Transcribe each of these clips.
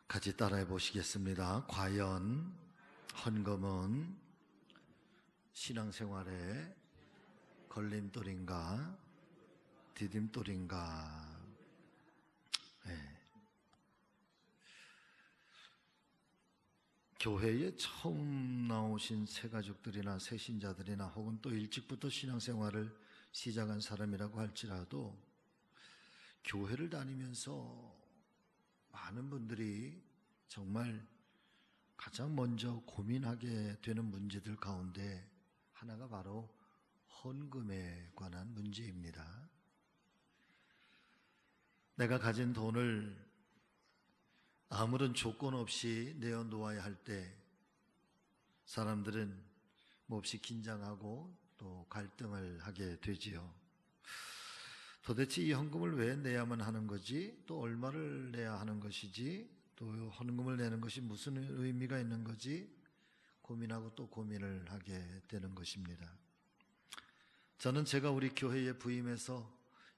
같이 따라해 보시겠습니다. 과연 헌금은 신앙생활의 걸림돌인가 디딤돌인가? 네. 교회에 처음 나오신 새가족들이나 새신자들이나 혹은 또 일찍부터 신앙생활을 시작한 사람이라고 할지라도 교회를 다니면서 많은 분들이 정말 가장 먼저 고민하게 되는 문제들 가운데 하나가 바로 헌금에 관한 문제입니다. 내가 가진 돈을 아무런 조건 없이 내어놓아야 할 때 사람들은 몹시 긴장하고 또 갈등을 하게 되지요. 도대체 이 헌금을 왜 내야만 하는 거지? 또 얼마를 내야 하는 것이지? 또 헌금을 내는 것이 무슨 의미가 있는 거지? 고민하고 또 고민을 하게 되는 것입니다. 저는 제가 우리 교회에 부임해서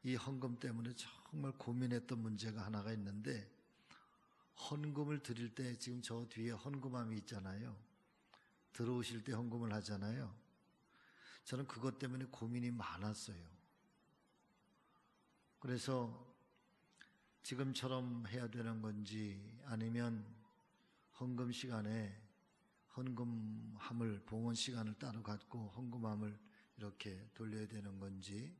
이 헌금 때문에 정말 고민했던 문제가 하나가 있는데, 헌금을 드릴 때 지금 저 뒤에 헌금함이 있잖아요. 들어오실 때 헌금을 하잖아요. 저는 그것 때문에 고민이 많았어요. 그래서 지금처럼 해야 되는 건지, 아니면 헌금 시간에 헌금함을 봉헌 시간을 따로 갖고 헌금함을 이렇게 돌려야 되는 건지,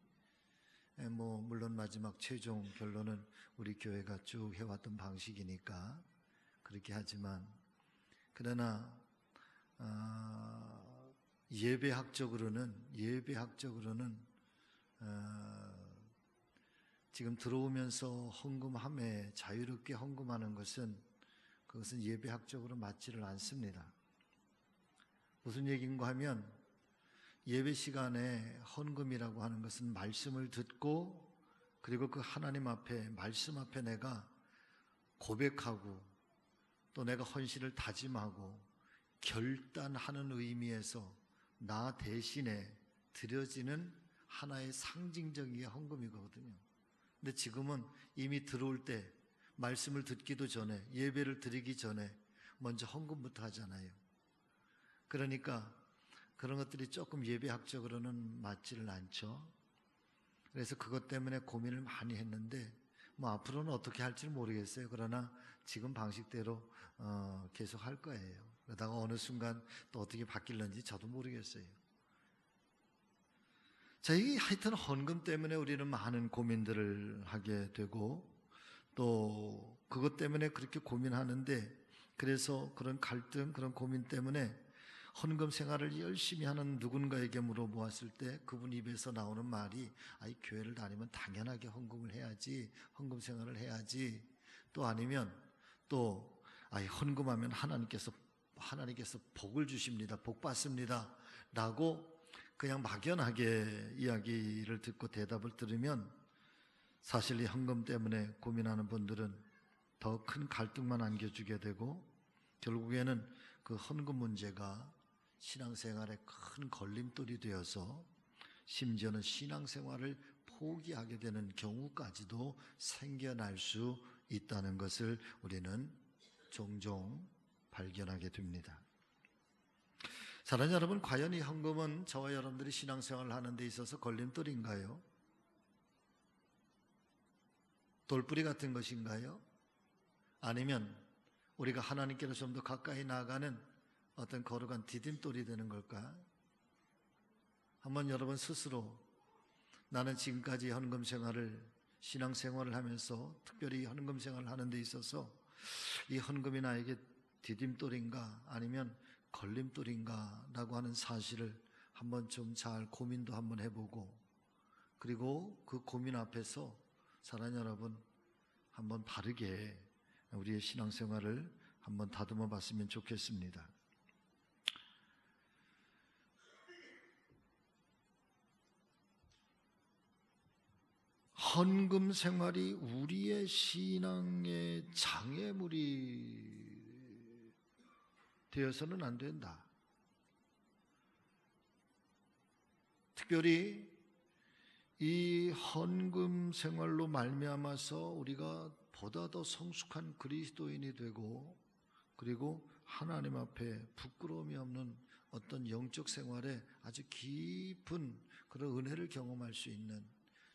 물론 마지막 최종 결론은 우리 교회가 쭉 해왔던 방식이니까 그렇게 하지만, 그러나 예배학적으로는 지금 들어오면서 헌금함에 자유롭게 헌금하는 것은, 그것은 예배학적으로 맞지를 않습니다. 무슨 얘기인가 하면, 예배 시간에 헌금이라고 하는 것은 말씀을 듣고, 그리고 그 하나님 앞에, 말씀 앞에 내가 고백하고 또 내가 헌신을 다짐하고 결단하는 의미에서 나 대신에 드려지는 하나의 상징적인 헌금이거든요. 근데 지금은 이미 들어올 때 말씀을 듣기도 전에, 예배를 드리기 전에 먼저 헌금부터 하잖아요. 그러니까 그런 것들이 조금 예배학적으로는 맞지를 않죠. 그래서 그것 때문에 고민을 많이 했는데, 앞으로는 어떻게 할지는 모르겠어요. 그러나 지금 방식대로 계속 할 거예요. 그러다가 어느 순간 또 어떻게 바뀔는지 저도 모르겠어요. 자, 이 하여튼 헌금 때문에 우리는 많은 고민들을 하게 되고, 또 그것 때문에 그렇게 고민하는데, 그래서 그런 갈등, 그런 고민 때문에 헌금 생활을 열심히 하는 누군가에게 물어보았을 때 그분 입에서 나오는 말이, 이 교회를 다니면 당연하게 헌금을 해야지, 헌금 생활을 해야지. 또 아니면 또 헌금하면 하나님께서 복을 주십니다, 복 받습니다 라고 그냥 막연하게 이야기를 듣고 대답을 들으면, 사실 이 헌금 때문에 고민하는 분들은 더 큰 갈등만 안겨주게 되고, 결국에는 그 헌금 문제가 신앙생활에 큰 걸림돌이 되어서 심지어는 신앙생활을 포기하게 되는 경우까지도 생겨날 수 있다는 것을 우리는 종종 발견하게 됩니다. 사랑하는 여러분, 과연 이 헌금은 저와 여러분들이 신앙생활을 하는 데 있어서 걸림돌인가요? 돌뿌리 같은 것인가요? 아니면 우리가 하나님께로 좀 더 가까이 나아가는 어떤 거룩한 디딤돌이 되는 걸까? 한번 여러분 스스로, 나는 지금까지 헌금 생활을, 신앙생활을 하면서 특별히 헌금 생활을 하는 데 있어서 이 헌금이 나에게 디딤돌인가 아니면 걸림돌인가 라고 하는 사실을 한번 좀 잘 고민도 한번 해보고, 그리고 그 고민 앞에서 사랑하는 여러분, 한번 바르게 우리의 신앙생활을 한번 다듬어 봤으면 좋겠습니다. 헌금 생활이 우리의 신앙의 장애물이 되어서는 안 된다. 특별히 이 헌금 생활로 말미암아서 우리가 보다 더 성숙한 그리스도인이 되고, 그리고 하나님 앞에 부끄러움이 없는 어떤 영적 생활에 아주 깊은 그런 은혜를 경험할 수 있는,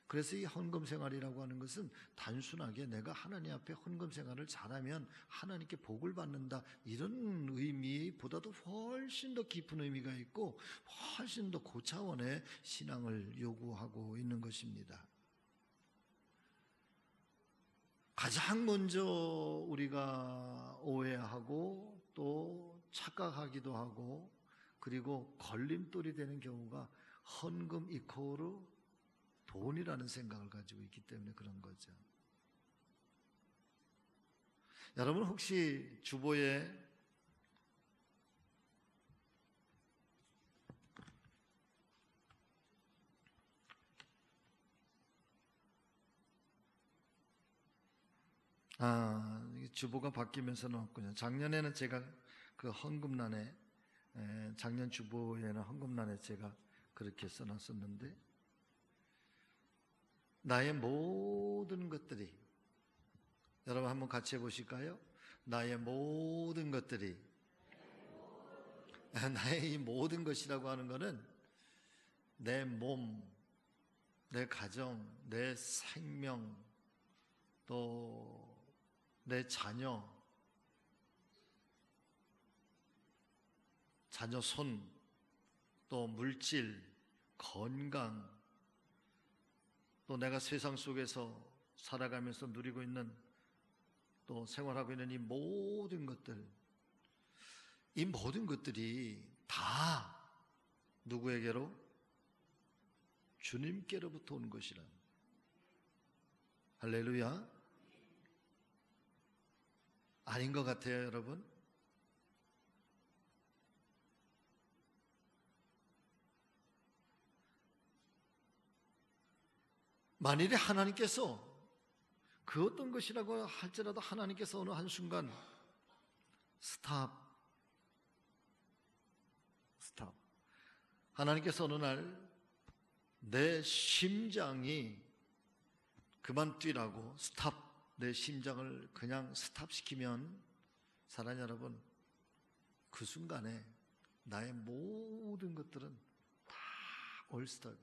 그래서 이 헌금 생활이라고 하는 것은 단순하게 내가 하나님 앞에 헌금 생활을 잘하면 하나님께 복을 받는다, 이런 의미보다도 훨씬 더 깊은 의미가 있고 훨씬 더 고차원의 신앙을 요구하고 있는 것입니다. 가장 먼저 우리가 오해하고 또 착각하기도 하고, 그리고 걸림돌이 되는 경우가 헌금 이코르 돈이라는 생각을 가지고 있기 때문에 그런 거죠. 여러분 혹시 주보에 주보가 바뀌면서는 없군요. 작년에는 제가 그 헌금란에, 작년 주보에는 헌금란에 제가 그렇게 써놨었는데, 나의 모든 것들이, 여러분 한번 같이 해보실까요? 나의 모든 것들이, 나의 이 모든 것이라고 하는 것은 내 몸, 내 가정, 내 생명, 또 내 자녀 손, 또 물질, 건강, 또 내가 세상 속에서 살아가면서 누리고 있는, 또 생활하고 있는 이 모든 것들, 이 모든 것들이 다 누구에게로? 주님께로부터 온 것이라. 할렐루야. 아닌 것 같아요, 여러분? 만일에 하나님께서 그 어떤 것이라고 할지라도 하나님께서 어느 한순간 스탑, 하나님께서 어느 날 내 심장이 그만 뛰라고 스탑, 내 심장을 그냥 스탑시키면, 사랑하는 여러분, 그 순간에 나의 모든 것들은 다 올스톱.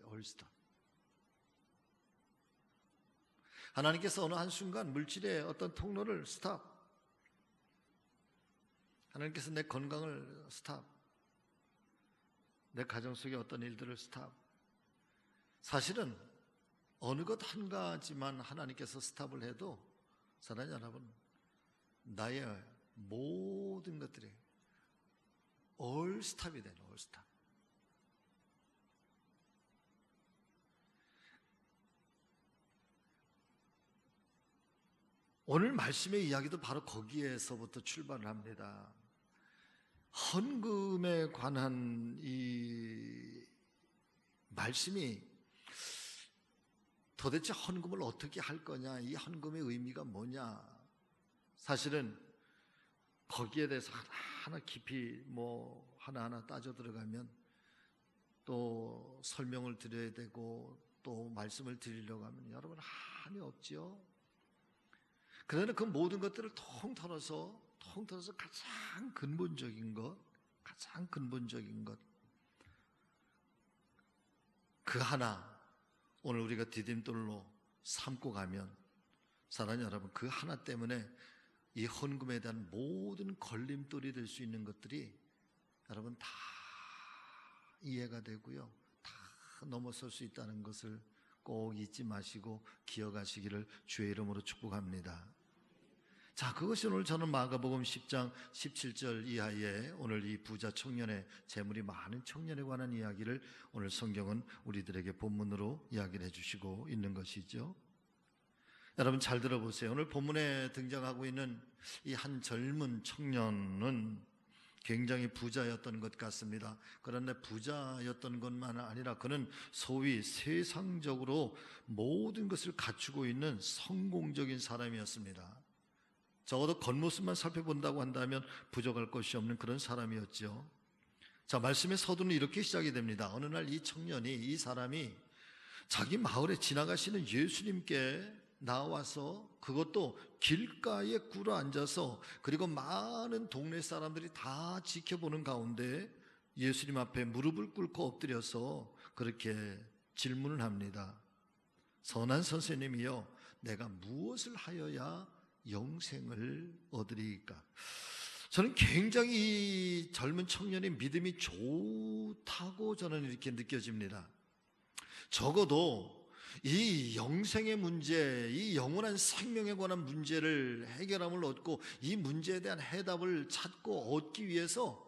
하나님께서 어느 한순간 물질의 어떤 통로를 스탑, 하나님께서 내 건강을 스탑, 내 가정 속의 어떤 일들을 스탑. 사실은 어느 것 한 가지만 하나님께서 스탑을 해도, 사랑하는 여러분, 나의 모든 것들이 올스탑이 되는, 올스탑. 오늘 말씀의 이야기도 바로 거기에서부터 출발을 합니다. 헌금에 관한 이 말씀이 도대체 헌금을 어떻게 할 거냐, 이 헌금의 의미가 뭐냐, 사실은 거기에 대해서 하나하나 깊이 하나하나 따져 들어가면 또 설명을 드려야 되고 또 말씀을 드리려고 하면 여러분 한이 없지요. 그러나 그 모든 것들을 통틀어서 가장 근본적인 것, 그 하나, 오늘 우리가 디딤돌로 삼고 가면, 사랑하는 여러분, 그 하나 때문에 이 헌금에 대한 모든 걸림돌이 될 수 있는 것들이 여러분 다 이해가 되고요, 다 넘어설 수 있다는 것을 꼭 잊지 마시고 기억하시기를 주의 이름으로 축복합니다. 자, 그것이 오늘 저는 마가복음 10장 17절 이하에 오늘 이 부자 청년의 재물이 많은 청년에 관한 이야기를 오늘 성경은 우리들에게 본문으로 이야기를 해주시고 있는 것이죠. 여러분 잘 들어보세요. 오늘 본문에 등장하고 있는 이 한 젊은 청년은 굉장히 부자였던 것 같습니다. 그런데 부자였던 것만 아니라 그는 소위 세상적으로 모든 것을 갖추고 있는 성공적인 사람이었습니다. 적어도 겉모습만 살펴본다고 한다면 부족할 것이 없는 그런 사람이었죠. 자, 말씀의 서두는 이렇게 시작이 됩니다. 어느 날 이 사람이 자기 마을에 지나가시는 예수님께 나와서 그것도 길가에 꿇어 앉아서 그리고 많은 동네 사람들이 다 지켜보는 가운데 예수님 앞에 무릎을 꿇고 엎드려서 그렇게 질문을 합니다. 선한 선생님이여, 내가 무엇을 하여야 영생을 얻으리이까? 저는 굉장히 이 젊은 청년의 믿음이 좋다고 저는 이렇게 느껴집니다. 적어도 이 영생의 문제, 이 영원한 생명에 관한 문제를 해결함을 얻고 이 문제에 대한 해답을 찾고 얻기 위해서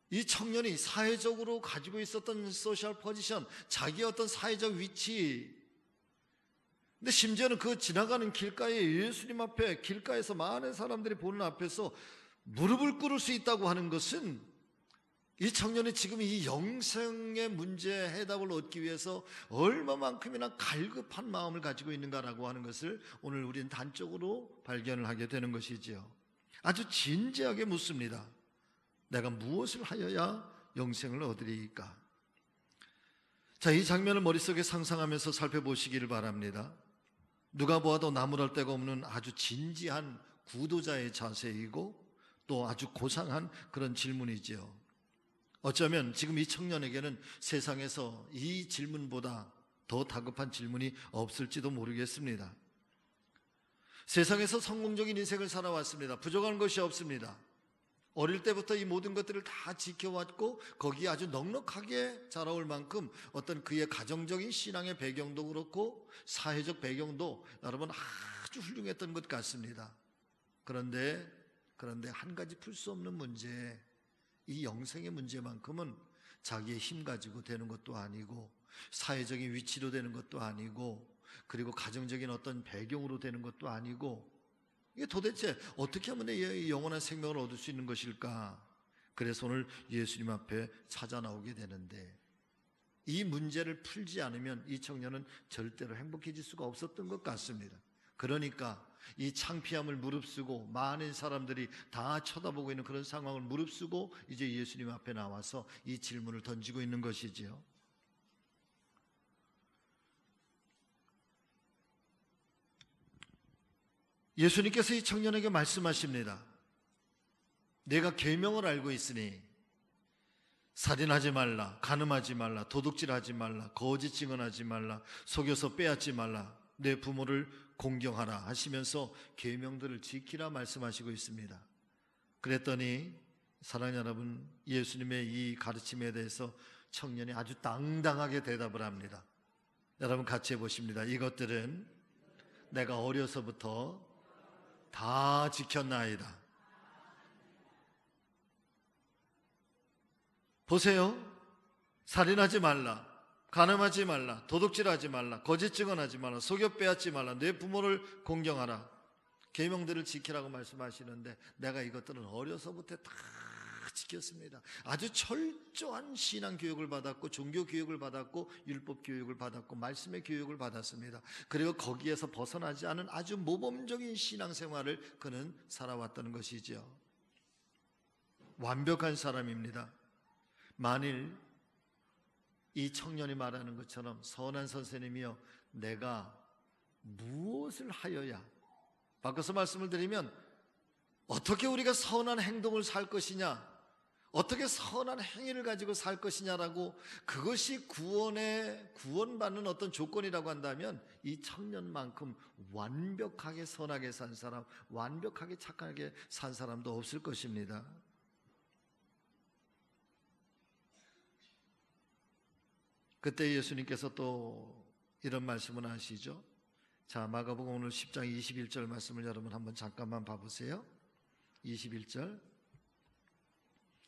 이 청년이 사회적으로 가지고 있었던 소셜 포지션, 자기의 어떤 사회적 위치, 근데 심지어는 그 지나가는 길가에 예수님 앞에, 길가에서 많은 사람들이 보는 앞에서 무릎을 꿇을 수 있다고 하는 것은 이 청년이 지금 이 영생의 문제 해답을 얻기 위해서 얼마만큼이나 갈급한 마음을 가지고 있는가라고 하는 것을 오늘 우리는 단적으로 발견을 하게 되는 것이지요. 아주 진지하게 묻습니다. 내가 무엇을 하여야 영생을 얻으리이까? 자, 이 장면을 머릿속에 상상하면서 살펴보시기를 바랍니다. 누가 보아도 나무랄 데가 없는 아주 진지한 구도자의 자세이고 또 아주 고상한 그런 질문이지요. 어쩌면 지금 이 청년에게는 세상에서 이 질문보다 더 다급한 질문이 없을지도 모르겠습니다. 세상에서 성공적인 인생을 살아왔습니다. 부족한 것이 없습니다. 어릴 때부터 이 모든 것들을 다 지켜왔고 거기에 아주 넉넉하게 자라올 만큼 어떤 그의 가정적인 신앙의 배경도 그렇고 사회적 배경도 여러분 아주 훌륭했던 것 같습니다. 그런데 한 가지 풀 수 없는 문제, 이 영생의 문제만큼은 자기의 힘 가지고 되는 것도 아니고 사회적인 위치로 되는 것도 아니고 그리고 가정적인 어떤 배경으로 되는 것도 아니고 이게 도대체 어떻게 하면 내 영원한 생명을 얻을 수 있는 것일까? 그래서 오늘 예수님 앞에 찾아 나오게 되는데 이 문제를 풀지 않으면 이 청년은 절대로 행복해질 수가 없었던 것 같습니다. 그러니까 이 창피함을 무릅쓰고 많은 사람들이 다 쳐다보고 있는 그런 상황을 무릅쓰고 이제 예수님 앞에 나와서 이 질문을 던지고 있는 것이지요. 예수님께서 이 청년에게 말씀하십니다. 내가 계명을 알고 있으니 살인하지 말라, 간음하지 말라, 도둑질하지 말라, 거짓 증언하지 말라, 속여서 빼앗지 말라, 내 부모를 공경하라 하시면서 계명들을 지키라 말씀하시고 있습니다. 그랬더니 사랑하는 여러분, 예수님의 이 가르침에 대해서 청년이 아주 당당하게 대답을 합니다. 여러분 같이 해보십니다. 이것들은 내가 어려서부터 다 지켰나이다. 보세요. 살인하지 말라, 간음하지 말라, 도둑질하지 말라, 거짓 증언하지 말라, 속여 빼앗지 말라, 내 부모를 공경하라. 계명들을 지키라고 말씀하시는데 내가 이것들은 어려서부터 다 지켰습니다. 아주 철저한 신앙 교육을 받았고 종교 교육을 받았고 율법 교육을 받았고 말씀의 교육을 받았습니다. 그리고 거기에서 벗어나지 않은 아주 모범적인 신앙생활을 그는 살아왔다는 것이죠. 완벽한 사람입니다. 만일 이 청년이 말하는 것처럼 선한 선생님이여, 내가 무엇을 하여야, 바꿔서 말씀을 드리면 어떻게 우리가 선한 행동을 살 것이냐, 어떻게 선한 행위를 가지고 살 것이냐라고, 그것이 구원받는 어떤 조건이라고 한다면 이 청년만큼 완벽하게 선하게 산 사람, 완벽하게 착하게 산 사람도 없을 것입니다. 그때 예수님께서 또 이런 말씀을 하시죠. 자, 마가복음 오늘 10장 21절 말씀을 여러분 한번 잠깐만 봐보세요. 21절.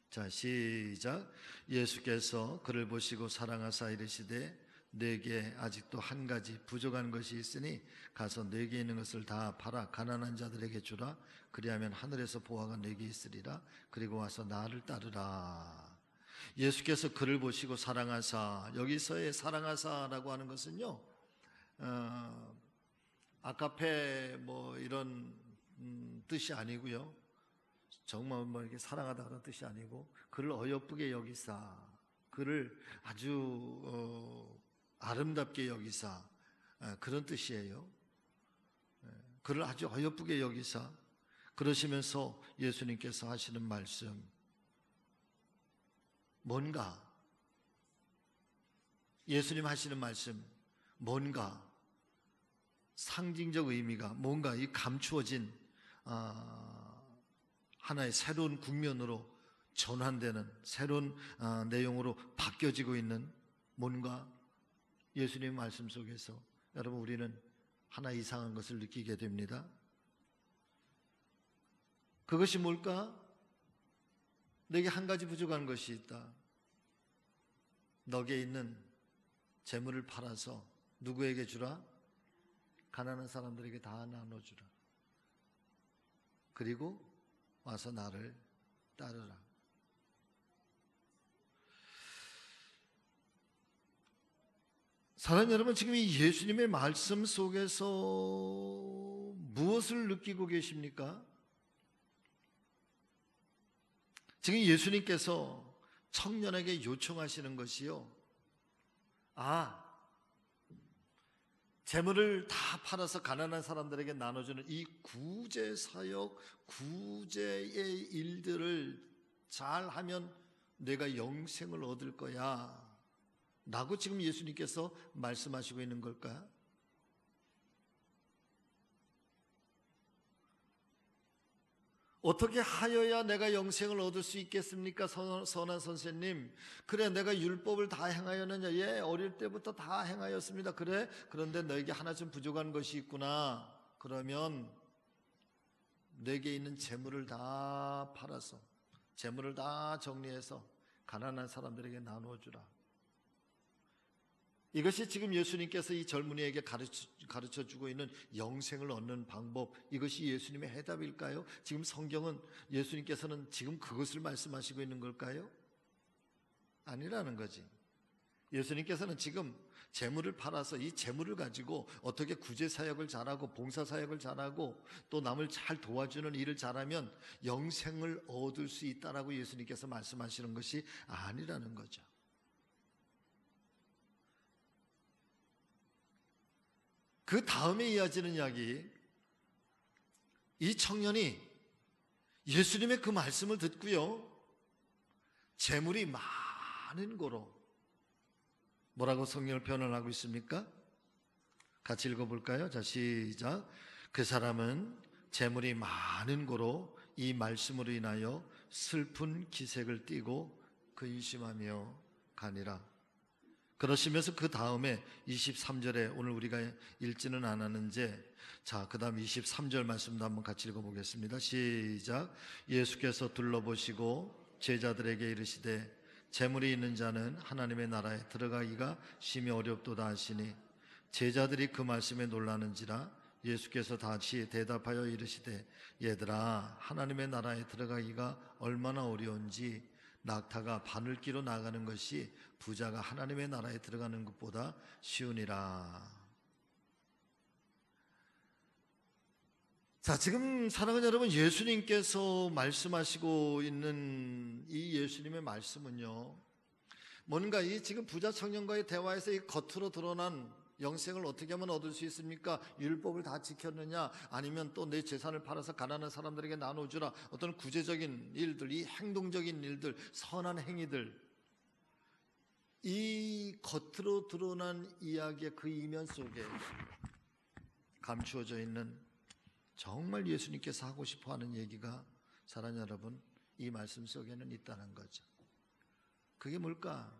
자, 시작. 예수께서 그를 보시고 사랑하사 이르시되 내게 아직도 한 가지 부족한 것이 있으니 가서 내게 있는 것을 다 팔아 가난한 자들에게 주라. 그리하면 하늘에서 보화가 내게 있으리라. 그리고 와서 나를 따르라. 예수께서 그를 보시고 사랑하사, 여기서의 사랑하사라고 하는 것은요, 아카페 뭐 이런 뜻이 아니고요, 정말 뭐 이렇게 사랑하다 그런 뜻이 아니고 그를 어여쁘게 여기사, 그를 아주 아름답게 여기사, 그런 뜻이에요. 그를 아주 어여쁘게 여기사 그러시면서 예수님께서 하시는 말씀, 뭔가 예수님 하시는 말씀, 뭔가 상징적 의미가, 뭔가 이 감추어진 하나의 새로운 국면으로 전환되는 새로운 내용으로 바뀌어지고 있는 뭔가 예수님의 말씀 속에서 여러분 우리는 하나 이상한 것을 느끼게 됩니다. 그것이 뭘까? 내게 한 가지 부족한 것이 있다. 너게 있는 재물을 팔아서 누구에게 주라? 가난한 사람들에게 다 나눠주라. 그리고 와서 나를 따르라. 사랑하는 여러분, 지금 이 예수님의 말씀 속에서 무엇을 느끼고 계십니까? 지금 예수님께서 청년에게 요청하시는 것이요, 재물을 다 팔아서 가난한 사람들에게 나눠주는 이 구제 사역, 구제의 일들을 잘하면 내가 영생을 얻을 거야 라고 지금 예수님께서 말씀하시고 있는 걸까요? 어떻게 하여야 내가 영생을 얻을 수 있겠습니까? 선한 선생님, 그래 내가 율법을 다 행하였느냐? 예, 어릴 때부터 다 행하였습니다. 그래, 그런데 너에게 하나 좀 부족한 것이 있구나. 그러면 내게 있는 재물을 다 팔아서, 재물을 다 정리해서 가난한 사람들에게 나눠주라. 이것이 지금 예수님께서 이 젊은이에게 가르쳐주고 있는 영생을 얻는 방법, 이것이 예수님의 해답일까요? 지금 성경은 예수님께서는 지금 그것을 말씀하시고 있는 걸까요? 아니라는 거지. 예수님께서는 지금 재물을 팔아서 이 재물을 가지고 어떻게 구제사역을 잘하고 봉사사역을 잘하고 또 남을 잘 도와주는 일을 잘하면 영생을 얻을 수 있다라고 예수님께서 말씀하시는 것이 아니라는 거죠. 그 다음에 이어지는 이야기, 이 청년이 예수님의 그 말씀을 듣고요, 재물이 많은 고로, 뭐라고 성경을 표현하고 있습니까? 같이 읽어볼까요? 자, 시작. 그 사람은 재물이 많은 고로 이 말씀으로 인하여 슬픈 기색을 띠고 근심하며 가니라. 그러시면서 그 다음에 23절에 오늘 우리가 읽지는 않았는데, 자, 그 다음 23절 말씀도 한번 같이 읽어보겠습니다. 시작. 예수께서 둘러보시고 제자들에게 이르시되 재물이 있는 자는 하나님의 나라에 들어가기가 심히 어렵도다 하시니, 제자들이 그 말씀에 놀라는지라. 예수께서 다시 대답하여 이르시되 얘들아, 하나님의 나라에 들어가기가 얼마나 어려운지 낙타가 바늘기로 나가는 것이 부자가 하나님의 나라에 들어가는 것보다 쉬우니라. 자, 지금 사랑하는 여러분, 예수님께서 말씀하시고 있는 이 예수님의 말씀은요, 뭔가 이 지금 부자 청년과의 대화에서 이 겉으로 드러난 영생을 어떻게 하면 얻을 수 있습니까? 율법을 다 지켰느냐? 아니면 또 내 재산을 팔아서 가난한 사람들에게 나눠주라. 어떤 구제적인 일들, 이 행동적인 일들, 선한 행위들, 이 겉으로 드러난 이야기의 그 이면 속에 감추어져 있는 정말 예수님께서 하고 싶어하는 얘기가, 사랑하는 여러분, 이 말씀 속에는 있다는 거죠. 그게 뭘까?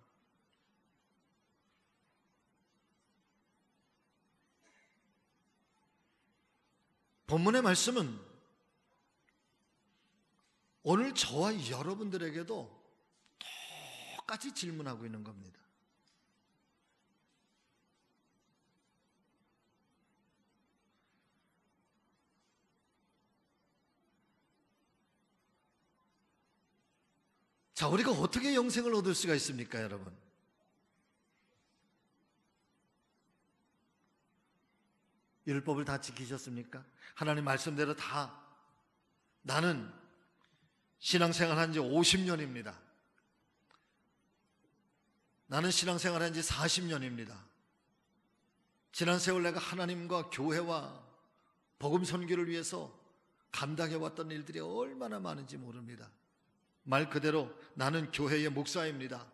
본문의 말씀은 오늘 저와 여러분들에게도 똑같이 질문하고 있는 겁니다. 자, 우리가 어떻게 영생을 얻을 수가 있습니까, 여러분? 율법을 다 지키셨습니까? 하나님 말씀대로 다, 나는 신앙생활 한 지 50년입니다. 나는 신앙생활 한 지 40년입니다. 지난 세월 내가 하나님과 교회와 복음 선교를 위해서 감당해왔던 일들이 얼마나 많은지 모릅니다. 말 그대로 나는 교회의 목사입니다.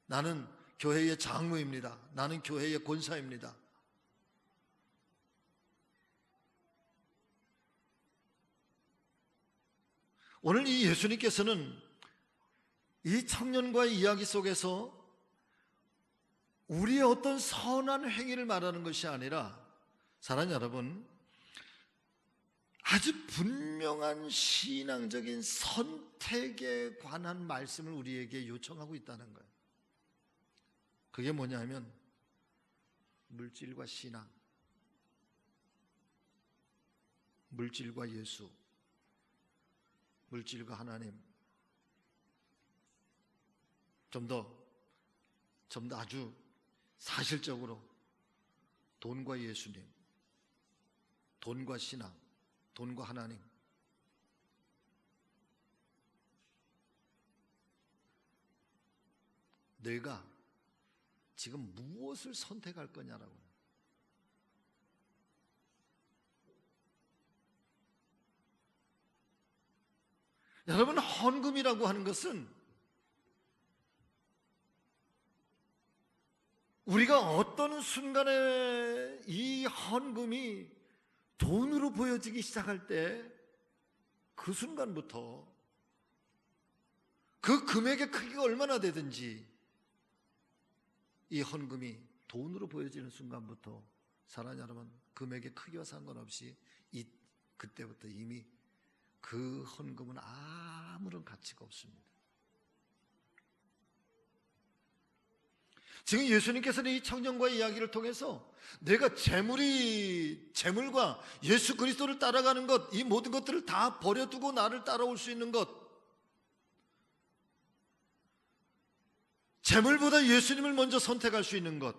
나는 교회의 장로입니다. 나는 교회의 권사입니다. 오늘 이 예수님께서는 이 청년과의 이야기 속에서 우리의 어떤 선한 행위를 말하는 것이 아니라, 사랑하는 여러분, 아주 분명한 신앙적인 선택에 관한 말씀을 우리에게 요청하고 있다는 거예요. 그게 뭐냐면 물질과 신앙, 물질과 예수, 물질과 하나님. 좀 더 아주 사실적으로 돈과 예수님, 돈과 신앙, 돈과 하나님. 내가 지금 무엇을 선택할 거냐라고. 여러분, 헌금이라고 하는 것은 우리가 어떤 순간에 이 헌금이 돈으로 보여지기 시작할 때 그 순간부터 그 금액의 크기가 얼마나 되든지 이 헌금이 돈으로 보여지는 순간부터, 사랑하는 여러분, 금액의 크기와 상관없이 그때부터 이미 그 헌금은 아무런 가치가 없습니다. 지금 예수님께서는 이 청년과의 이야기를 통해서 내가 재물과 예수 그리스도를 따라가는 것, 이 모든 것들을 다 버려두고 나를 따라올 수 있는 것, 재물보다 예수님을 먼저 선택할 수 있는 것,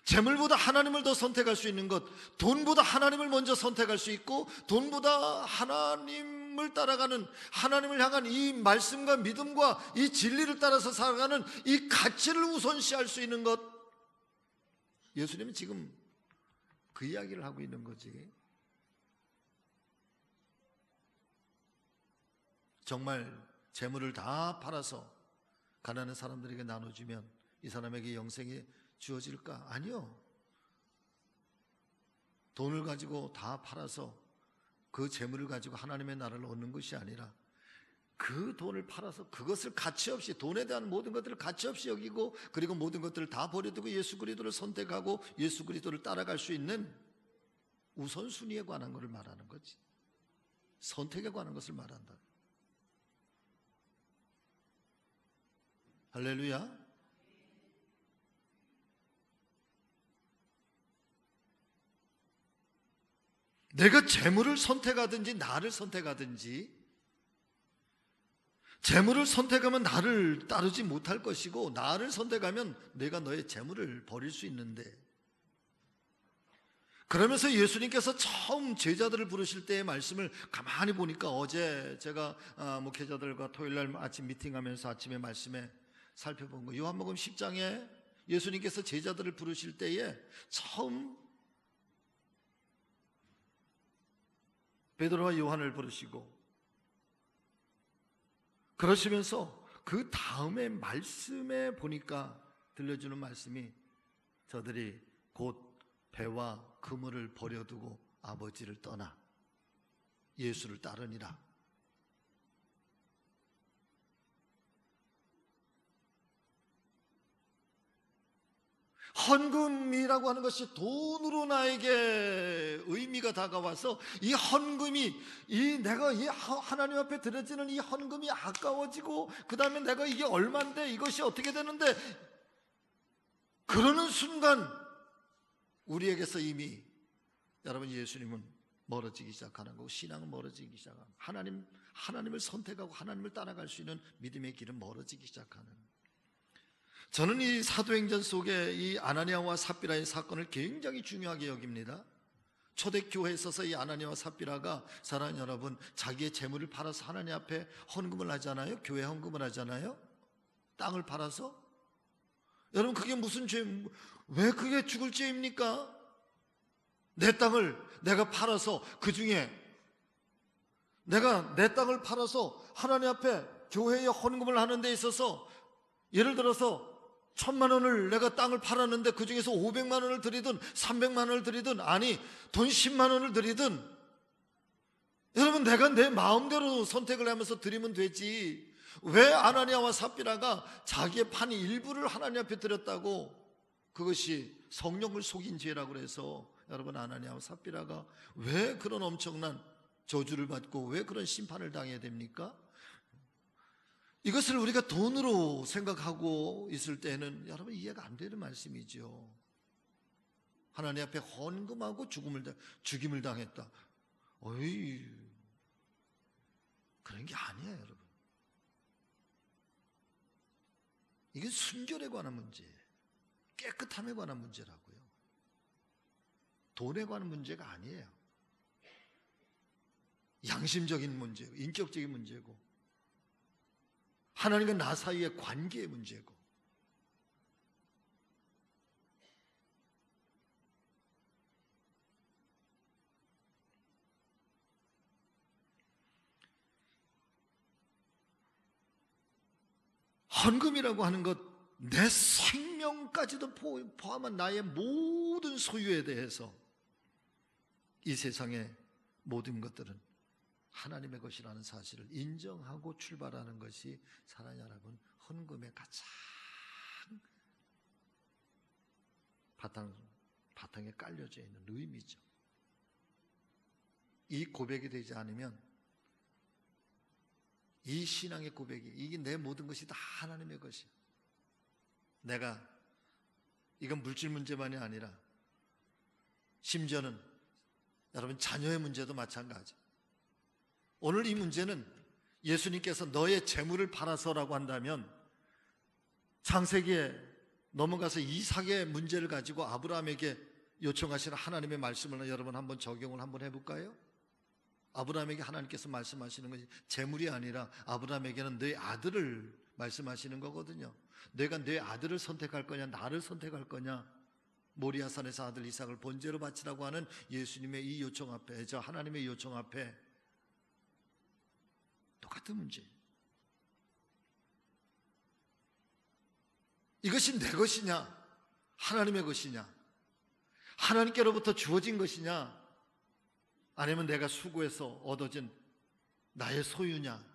재물보다 하나님을 더 선택할 수 있는 것, 돈보다 하나님을 먼저 선택할 수 있고, 돈보다 하나님을 따라가는, 하나님을 향한 이 말씀과 믿음과 이 진리를 따라서 살아가는 이 가치를 우선시할 수 있는 것, 예수님은 지금 그 이야기를 하고 있는 거지. 정말 재물을 다 팔아서 가난한 사람들에게 나눠주면 이 사람에게 영생이 주어질까? 아니요. 돈을 가지고 다 팔아서 그 재물을 가지고 하나님의 나라를 얻는 것이 아니라, 그 돈을 팔아서 그것을 가치 없이, 돈에 대한 모든 것들을 가치 없이 여기고, 그리고 모든 것들을 다 버려두고 예수 그리스도를 선택하고 예수 그리스도를 따라갈 수 있는 우선순위에 관한 것을 말하는 거지. 선택에 관한 것을 말한다. 할렐루야. 내가 재물을 선택하든지 나를 선택하든지, 재물을 선택하면 나를 따르지 못할 것이고, 나를 선택하면 내가 너의 재물을 버릴 수 있는데, 그러면서 예수님께서 처음 제자들을 부르실 때의 말씀을 가만히 보니까, 어제 제가 목회자들과 토요일날 아침 미팅하면서 아침에 말씀에 살펴본 거, 요한복음 10장에 예수님께서 제자들을 부르실 때에 처음 베드로와 요한을 부르시고, 그러시면서 그 다음에 말씀에 보니까 들려주는 말씀이, 저들이 곧 배와 그물을 버려두고 아버지를 떠나 예수를 따르니라. 헌금이라고 하는 것이 돈으로 나에게 의미가 다가와서, 이 헌금이, 내가 이 하나님 앞에 드려지는 이 헌금이 아까워지고, 그 다음에 내가 이게 얼만데 이것이 어떻게 되는데, 그러는 순간 우리에게서 이미, 여러분, 예수님은 멀어지기 시작하는 거고, 신앙은 멀어지기 시작하는, 하나님을 선택하고 하나님을 따라갈 수 있는 믿음의 길은 멀어지기 시작하는. 저는 이 사도행전 속에 이 아나니아와 삽비라의 사건을 굉장히 중요하게 여깁니다. 초대교회에 있어서 이 아나니아와 삽비라가, 사랑하는 여러분, 자기의 재물을 팔아서 하나님 앞에 헌금을 하잖아요. 교회 헌금을 하잖아요. 땅을 팔아서. 여러분, 그게 무슨 죄, 왜 그게 죽을 죄입니까? 내 땅을 내가 팔아서 그 중에 내가 내 땅을 팔아서 하나님 앞에 교회에 헌금을 하는 데 있어서 예를 들어서 1,000만 원을 내가 땅을 팔았는데 그 중에서 500만 원을 드리든 300만 원을 드리든 아니 돈 10만 원을 드리든 여러분 내가 내 마음대로 선택을 하면서 드리면 되지 왜 아나니아와 삽비라가 자기의 판 일부를 하나님 앞에 드렸다고 그것이 성령을 속인 죄라고 해서 여러분 아나니아와 삽비라가 왜 그런 엄청난 저주를 받고 왜 그런 심판을 당해야 됩니까? 이것을 우리가 돈으로 생각하고 있을 때는 여러분 이해가 안 되는 말씀이죠. 하나님 앞에 헌금하고 죽임을 당했다. 어이, 그런 게 아니에요, 여러분. 이게 순결에 관한 문제예요. 깨끗함에 관한 문제라고요. 돈에 관한 문제가 아니에요. 양심적인 문제고 인격적인 문제고 하나님과 나 사이의 관계의 문제고 헌금이라고 하는 것 내 생명까지도 포함한 나의 모든 소유에 대해서 이 세상의 모든 것들은 하나님의 것이라는 사실을 인정하고 출발하는 것이 사랑하는 여러분 헌금의 가장 바탕에 깔려져 있는 의미죠. 이 고백이 되지 않으면 이 신앙의 고백이 이게 내 모든 것이 다 하나님의 것이야. 내가 이건 물질 문제만이 아니라 심지어는 여러분 자녀의 문제도 마찬가지. 오늘 이 문제는 예수님께서 너의 재물을 팔아서라고 한다면 창세기에 넘어가서 이삭의 문제를 가지고 아브라함에게 요청하시는 하나님의 말씀을 여러분 한번 적용을 한번 해볼까요? 아브라함에게 하나님께서 말씀하시는 것이 재물이 아니라 아브라함에게는 네 아들을 말씀하시는 거거든요. 내가 내 아들을 선택할 거냐 나를 선택할 거냐 모리아산에서 아들 이삭을 번제로 바치라고 하는 예수님의 이 요청 앞에 저 하나님의 요청 앞에 똑같은 문제. 이것이 내 것이냐 하나님의 것이냐 하나님께로부터 주어진 것이냐 아니면 내가 수고해서 얻어진 나의 소유냐.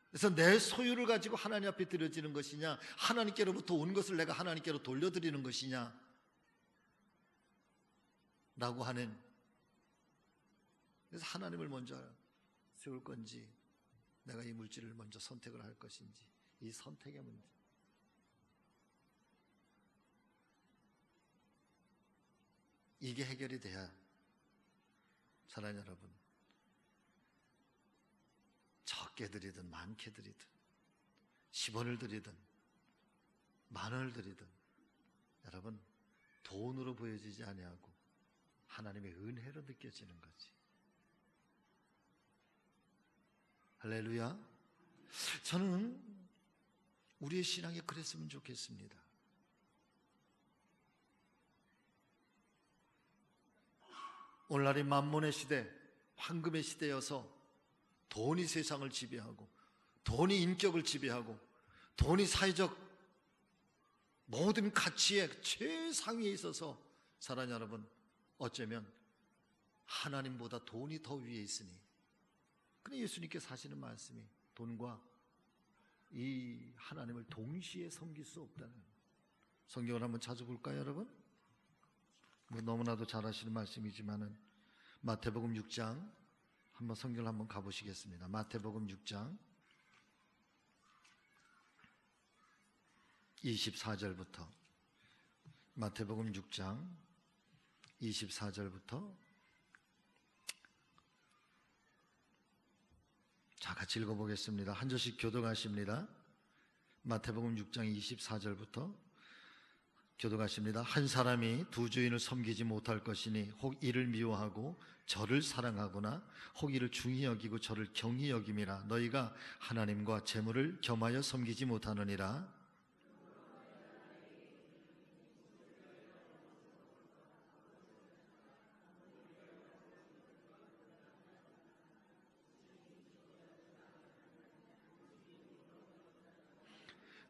그래서 내 소유를 가지고 하나님 앞에 드려지는 것이냐 하나님께로부터 온 것을 내가 하나님께로 돌려드리는 것이냐 라고 하는 그래서 하나님을 먼저 세울 건지 내가 이 물질을 먼저 선택을 할 것인지 이 선택의 문제. 이게 해결이 돼야 사랑하는 여러분 적게 드리든 많게 드리든 10원을 드리든 만원을 드리든 여러분 돈으로 보여지지 아니하고 하나님의 은혜로 느껴지는 거지. 할렐루야. 저는 우리의 신앙이 그랬으면 좋겠습니다. 오늘날이 만몬의 시대, 황금의 시대여서 돈이 세상을 지배하고 돈이 인격을 지배하고 돈이 사회적 모든 가치의 최상위에 있어서 사랑하는 여러분 어쩌면 하나님보다 돈이 더 위에 있으니 그래 예수님께서 하시는 말씀이 돈과 이 하나님을 동시에 섬길 수 없다는 성경을 한번 찾아볼까요 여러분? 뭐 너무나도 잘 아시는 말씀이지만은 마태복음 6장 한번 성경을 한번 가보시겠습니다. 마태복음 6장 24절부터 마태복음 6장 24절부터 자 같이 읽어보겠습니다. 한 절씩 교독하십니다. 마태복음 6장 24절부터 교독하십니다. 한 사람이 두 주인을 섬기지 못할 것이니 혹 이를 미워하고 저를 사랑하거나 혹 이를 중히 여기고 저를 경히 여김이라. 너희가 하나님과 재물을 겸하여 섬기지 못하느니라.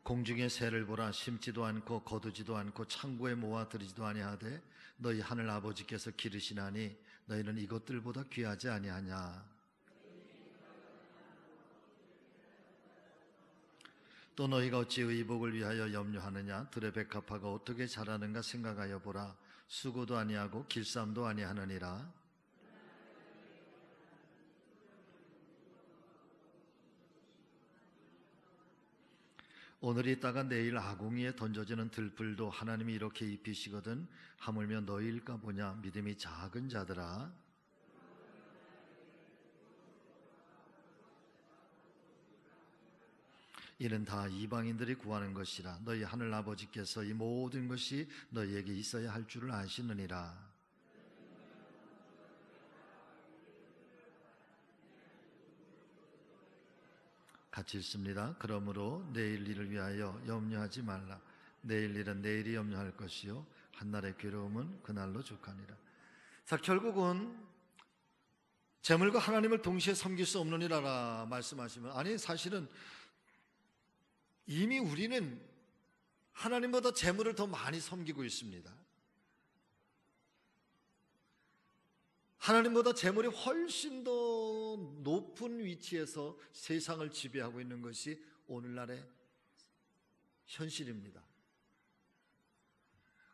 공중의 새를 보라. 심지도 않고 거두지도 않고 창고에 모아 들이지도 아니하되 너희 하늘 아버지께서 기르시나니 너희는 이것들보다 귀하지 아니하냐. 또 너희가 어찌 의복을 위하여 염려하느냐. 들의 백합화가 어떻게 자라는가 생각하여 보라. 수고도 아니하고 길쌈도 아니하느니라. 오늘 있다가 내일 아궁이에 던져지는 들불도 하나님이 이렇게 입히시거든 하물며 너희일까 보냐. 믿음이 작은 자들아. 이는 다 이방인들이 구하는 것이라. 너희 하늘 아버지께서 이 모든 것이 너희에게 있어야 할 줄을 아시느니라. 같이 읽습니다. 그러므로 내일 일을 위하여 염려하지 말라. 내일 일은 내일이 염려할 것이요 한날의 괴로움은 그날로 족하니라. 자, 결국은 재물과 하나님을 동시에 섬길 수 없느니라 말씀하시면, 아니 사실은 이미 우리는 하나님보다 재물을 더 많이 섬기고 있습니다. 하나님보다 재물이 훨씬 더 높은 위치에서 세상을 지배하고 있는 것이 오늘날의 현실입니다.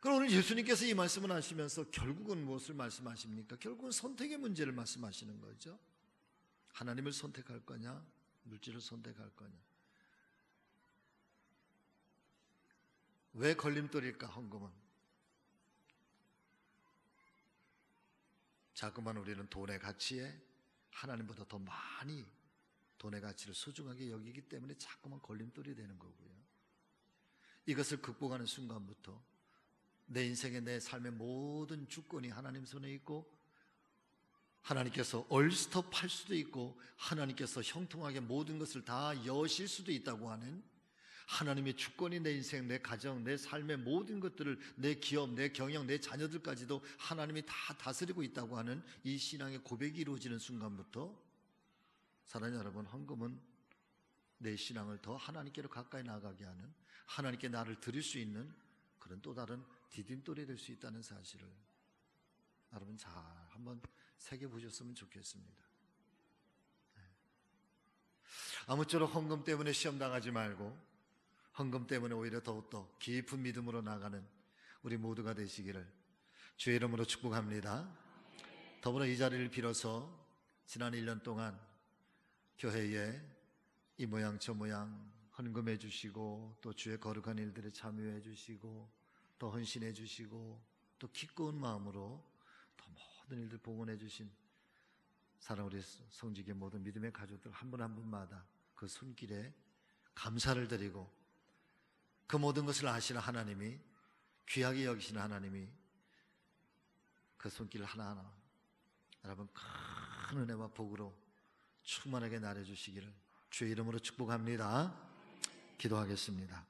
그럼 오늘 예수님께서 이 말씀을 하시면서 결국은 무엇을 말씀하십니까? 결국은 선택의 문제를 말씀하시는 거죠. 하나님을 선택할 거냐, 물질을 선택할 거냐. 왜 걸림돌일까? 헌금은 자꾸만 우리는 돈의 가치에 하나님보다 더 많이 돈의 가치를 소중하게 여기기 때문에 자꾸만 걸림돌이 되는 거고요. 이것을 극복하는 순간부터 내 인생의, 내 삶의 모든 주권이 하나님 손에 있고, 하나님께서 얼스톱할 수도 있고 하나님께서 형통하게 모든 것을 다 여실 수도 있다고 하는 하나님의 주권이 내 인생, 내 가정, 내 삶의 모든 것들을, 내 기업, 내 경영, 내 자녀들까지도 하나님이 다 다스리고 있다고 하는 이 신앙의 고백이 이루어지는 순간부터 사랑하는 여러분, 헌금은 내 신앙을 더 하나님께로 가까이 나가게 하는, 하나님께 나를 드릴 수 있는 그런 또 다른 디딤돌이 될 수 있다는 사실을 여러분 잘 한번 새겨보셨으면 좋겠습니다. 아무쪼록 헌금 때문에 시험 당하지 말고 헌금 때문에 오히려 더욱더 깊은 믿음으로 나가는 우리 모두가 되시기를 주의 이름으로 축복합니다. 더불어 이 자리를 빌어서 지난 1년 동안 교회에 이 모양 저 모양 헌금해 주시고, 또 주의 거룩한 일들에 참여해 주시고, 또 헌신해 주시고, 또 기꺼운 마음으로 더 모든 일들 봉헌해 주신 사랑 우리 성직의 모든 믿음의 가족들 한 분 한 분마다 그 손길에 감사를 드리고, 그 모든 것을 아시는 하나님이, 귀하게 여기시는 하나님이 그 손길을 하나하나 여러분 큰 은혜와 복으로 충만하게 나눠주시기를 주의 이름으로 축복합니다. 기도하겠습니다.